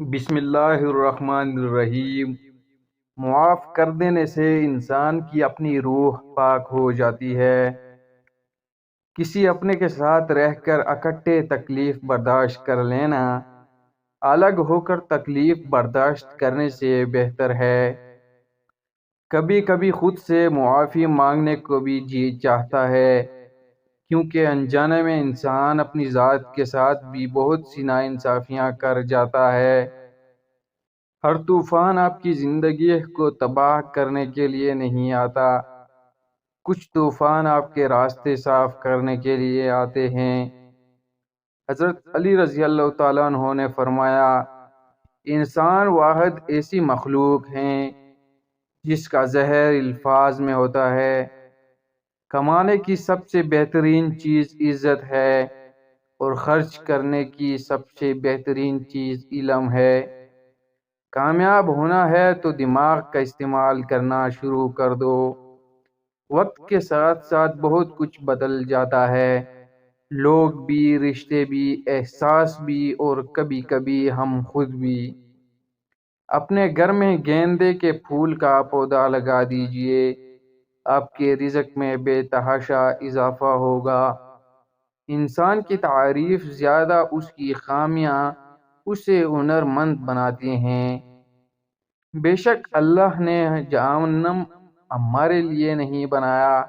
بسم اللہ الرحمن الرحیم۔ معاف کر دینے سے انسان کی اپنی روح پاک ہو جاتی ہے۔ کسی اپنے کے ساتھ رہ کر اکٹھے تکلیف برداشت کر لینا الگ ہو کر تکلیف برداشت کرنے سے بہتر ہے۔ کبھی کبھی خود سے معافی مانگنے کو بھی جی چاہتا ہے، کیونکہ انجانے میں انسان اپنی ذات کے ساتھ بھی بہت سی ناانصافیاں کر جاتا ہے۔ ہر طوفان آپ کی زندگی کو تباہ کرنے کے لیے نہیں آتا، کچھ طوفان آپ کے راستے صاف کرنے کے لیے آتے ہیں۔ حضرت علی رضی اللہ تعالیٰ عنہ نے فرمایا، انسان واحد ایسی مخلوق ہیں جس کا زہر الفاظ میں ہوتا ہے۔ کمانے کی سب سے بہترین چیز عزت ہے، اور خرچ کرنے کی سب سے بہترین چیز علم ہے۔ کامیاب ہونا ہے تو دماغ کا استعمال کرنا شروع کر دو۔ وقت کے ساتھ ساتھ بہت کچھ بدل جاتا ہے، لوگ بھی، رشتے بھی، احساس بھی، اور کبھی کبھی ہم خود بھی۔ اپنے گھر میں گیندے کے پھول کا پودا لگا دیجئے، آپ کے رزق میں بے تحاشا اضافہ ہوگا۔ انسان کی تعریف زیادہ اس کی خامیاں اسے ہنرمند بناتی ہیں۔ بے شک اللہ نے جہنم ہمارے لیے نہیں بنایا،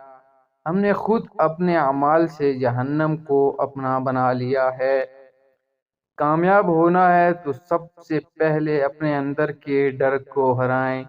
ہم نے خود اپنے اعمال سے جہنم کو اپنا بنا لیا ہے۔ کامیاب ہونا ہے تو سب سے پہلے اپنے اندر کے ڈر کو ہرائیں۔